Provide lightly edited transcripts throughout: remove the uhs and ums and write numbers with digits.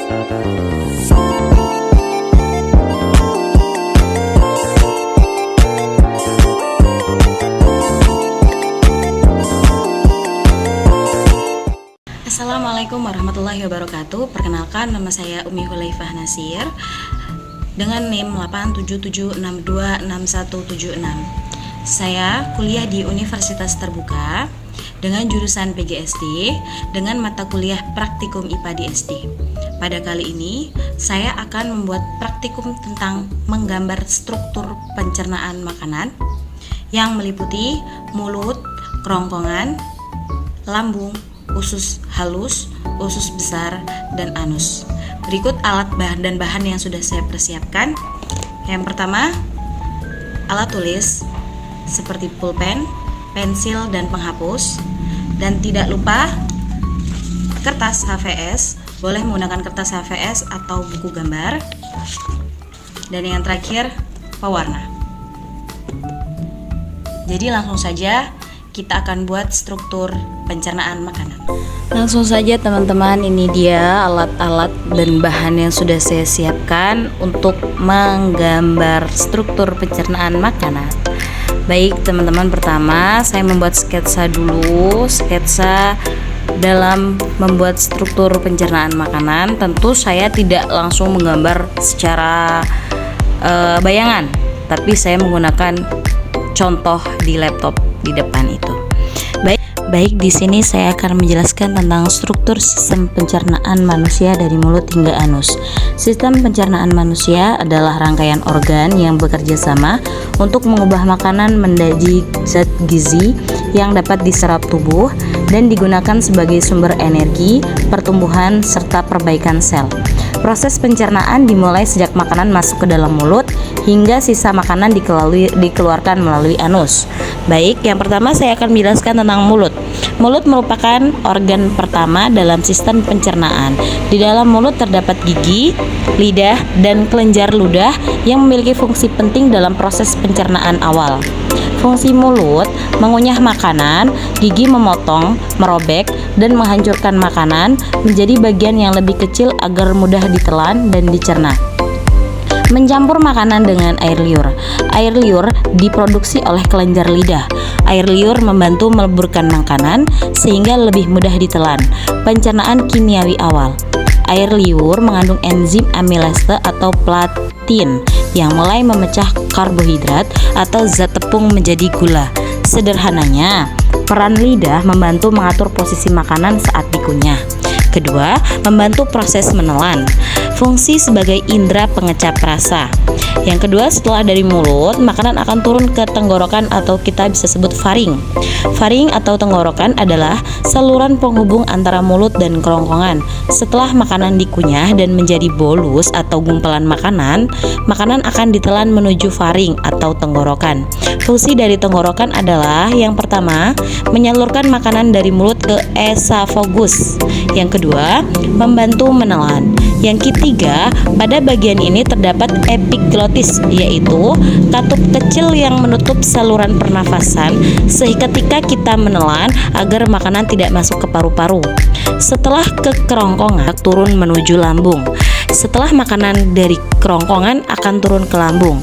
Assalamualaikum warahmatullahi wabarakatuh. Perkenalkan, nama saya Umi Hulaifah Nasir dengan NIM 877626176. Saya kuliah di Universitas Terbuka dengan jurusan PGSD dengan mata kuliah Praktikum IPA di SD. Pada kali ini, saya akan membuat praktikum tentang menggambar struktur pencernaan makanan yang meliputi mulut, kerongkongan, lambung, usus halus, usus besar, dan anus. Berikut alat dan bahan yang sudah saya persiapkan. Yang pertama, alat tulis seperti pulpen, pensil, dan penghapus. Dan tidak lupa kertas HVS, boleh menggunakan kertas HVS atau buku gambar. Dan yang terakhir, pewarna. Jadi langsung saja kita akan buat struktur pencernaan makanan. Langsung saja teman-teman, ini dia alat-alat dan bahan yang sudah saya siapkan untuk menggambar struktur pencernaan makanan. Baik teman-teman, pertama saya membuat sketsa dulu, sketsa dalam membuat struktur pencernaan makanan. Tentu saya tidak langsung menggambar secara bayangan, tapi saya menggunakan contoh di laptop di depan itu. Baik, di sini saya akan menjelaskan tentang struktur sistem pencernaan manusia dari mulut hingga anus. Sistem pencernaan manusia adalah rangkaian organ yang bekerja sama untuk mengubah makanan menjadi zat gizi yang dapat diserap tubuh dan digunakan sebagai sumber energi, pertumbuhan, serta perbaikan sel. Proses pencernaan dimulai sejak makanan masuk ke dalam mulut hingga sisa makanan dikeluarkan melalui anus. Baik, yang pertama saya akan menjelaskan tentang mulut. Mulut merupakan organ pertama dalam sistem pencernaan. Di dalam mulut terdapat gigi, lidah, dan kelenjar ludah yang memiliki fungsi penting dalam proses pencernaan awal. Fungsi mulut mengunyah makanan, gigi memotong, merobek, dan menghancurkan makanan menjadi bagian yang lebih kecil agar mudah ditelan dan dicerna. Mencampur makanan dengan air liur. Air liur diproduksi oleh kelenjar lidah. Air liur membantu meleburkan makanan sehingga lebih mudah ditelan. Pencernaan kimiawi awal. Air liur mengandung enzim amilase atau platin yang mulai memecah karbohidrat atau zat tepung menjadi gula. Sederhananya, peran lidah membantu mengatur posisi makanan saat dikunyah. Kedua, membantu proses menelan. Fungsi sebagai indera pengecap rasa. Yang kedua, setelah dari mulut, makanan akan turun ke tenggorokan atau kita bisa sebut faring. Faring atau tenggorokan adalah saluran penghubung antara mulut dan kerongkongan. Setelah makanan dikunyah dan menjadi bolus atau gumpalan makanan, makanan akan ditelan menuju faring atau tenggorokan. Fungsi dari tenggorokan adalah yang pertama, menyalurkan makanan dari mulut ke esofagus. Yang kedua, membantu menelan. Yang ketiga, pada bagian ini terdapat epiglotis, yaitu katup kecil yang menutup saluran pernafasan sehingga ketika kita menelan agar makanan tidak masuk ke paru-paru. Setelah ke kerongkongan, turun menuju lambung. Setelah makanan dari kerongkongan akan turun ke lambung.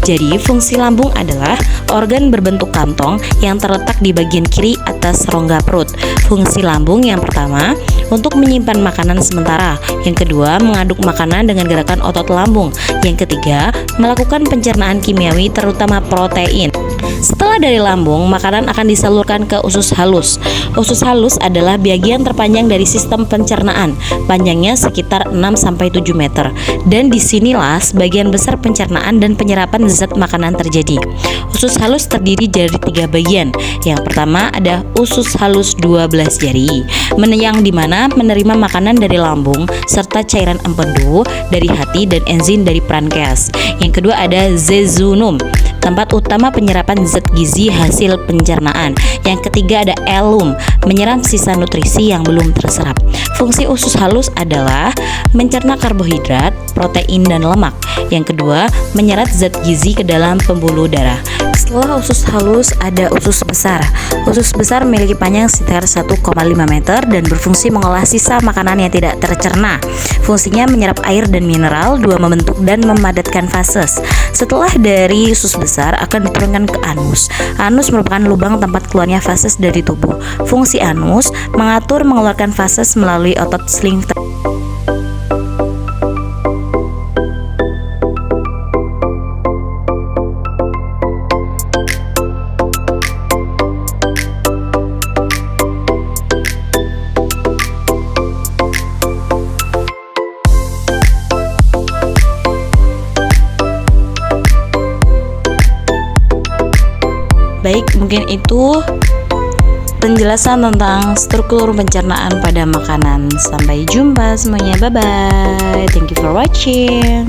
Jadi fungsi lambung adalah organ berbentuk kantong yang terletak di bagian kiri atas rongga perut. Fungsi lambung yang pertama untuk menyimpan makanan sementara. Yang kedua, mengaduk makanan dengan gerakan otot lambung. Yang ketiga, melakukan pencernaan kimiawi terutama protein. Setelah dari lambung, makanan akan disalurkan ke usus halus. Usus halus adalah bagian terpanjang dari sistem pencernaan. Panjangnya sekitar 6-7 meter. Dan disinilah sebagian besar pencernaan dan penyerapan zat makanan terjadi. Usus halus terdiri dari 3 bagian. Yang pertama ada usus halus 12 jari, yang dimana menerima makanan dari lambung serta cairan empedu dari hati dan enzim dari pankreas. Yang kedua ada jejunum, tempat utama penyerapan zat gizi hasil pencernaan. Yang ketiga ada elum, menyerap sisa nutrisi yang belum terserap. Fungsi usus halus adalah mencerna karbohidrat, protein, dan lemak. Yang kedua, menyerap zat gizi ke dalam pembuluh darah. Setelah usus halus ada usus besar. Usus besar memiliki panjang sekitar 1,5 meter dan berfungsi mengolah sisa makanan yang tidak tercerna. Fungsinya menyerap air dan mineral, 2 membentuk dan memadatkan fases. Setelah dari usus besar akan diturunkan ke anus. Anus merupakan lubang tempat keluarnya fases dari tubuh. Fungsi anus mengatur mengeluarkan fases melalui otot sphincter. Baik, mungkin itu penjelasan tentang struktur pencernaan pada makanan. Sampai jumpa semuanya, bye bye. Thank you for watching.